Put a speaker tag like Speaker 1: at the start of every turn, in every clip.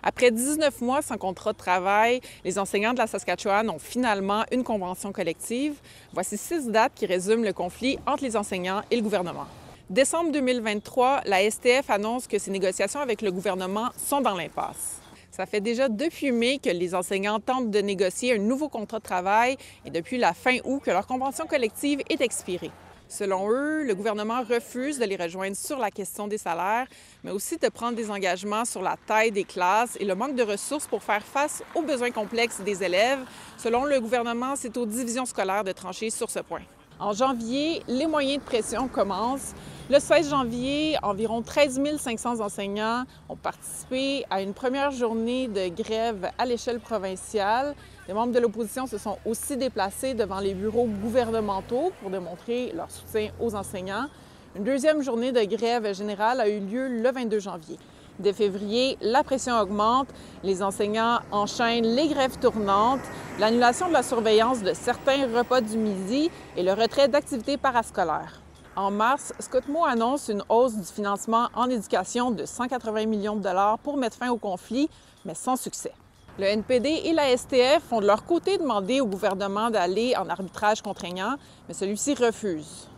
Speaker 1: Après 19 mois sans contrat de travail, les enseignants de la Saskatchewan ont finalement une convention collective. Voici 6 dates qui résument le conflit entre les enseignants et le gouvernement. Décembre 2023, la STF annonce que ses négociations avec le gouvernement sont dans l'impasse. Ça fait déjà depuis mai que les enseignants tentent de négocier un nouveau contrat de travail et depuis la fin août que leur convention collective est expirée. Selon eux, le gouvernement refuse de les rejoindre sur la question des salaires, mais aussi de prendre des engagements sur la taille des classes et le manque de ressources pour faire face aux besoins complexes des élèves. Selon le gouvernement, c'est aux divisions scolaires de trancher sur ce point. En janvier, les moyens de pression commencent. Le 16 janvier, environ 13 500 enseignants ont participé à une première journée de grève à l'échelle provinciale. Les membres de l'opposition se sont aussi déplacés devant les bureaux gouvernementaux pour démontrer leur soutien aux enseignants. Une deuxième journée de grève générale a eu lieu le 22 janvier. Dès février, la pression augmente, les enseignants enchaînent les grèves tournantes, l'annulation de la surveillance de certains repas du midi et le retrait d'activités parascolaires. En mars, Scott Moe annonce une hausse du financement en éducation de 180 millions de dollars pour mettre fin au conflit, mais sans succès. Le NPD et la STF ont de leur côté demandé au gouvernement d'aller en arbitrage contraignant, mais celui-ci refuse.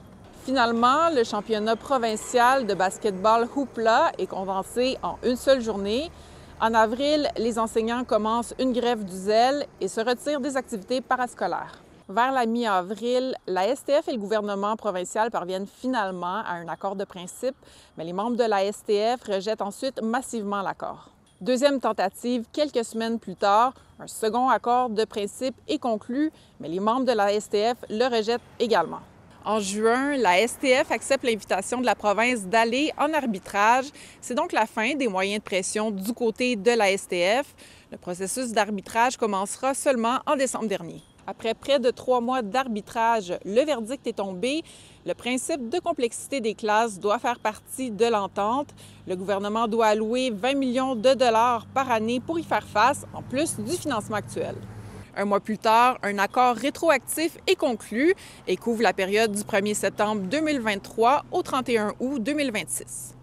Speaker 1: Finalement, le championnat provincial de basketball Hoopla est condensé en une seule journée. En avril, les enseignants commencent une grève du zèle et se retirent des activités parascolaires. Vers la mi-avril, la STF et le gouvernement provincial parviennent finalement à un accord de principe, mais les membres de la STF rejettent ensuite massivement l'accord. Deuxième tentative, quelques semaines plus tard, un second accord de principe est conclu, mais les membres de la STF le rejettent également. En juin, la STF accepte l'invitation de la province d'aller en arbitrage. C'est donc la fin des moyens de pression du côté de la STF. Le processus d'arbitrage commencera seulement en décembre dernier. Après près de 3 mois d'arbitrage, le verdict est tombé. Le principe de complexité des classes doit faire partie de l'entente. Le gouvernement doit allouer 20 millions de dollars par année pour y faire face, en plus du financement actuel. Un mois plus tard, un accord rétroactif est conclu et couvre la période du 1er septembre 2023 au 31 août 2026.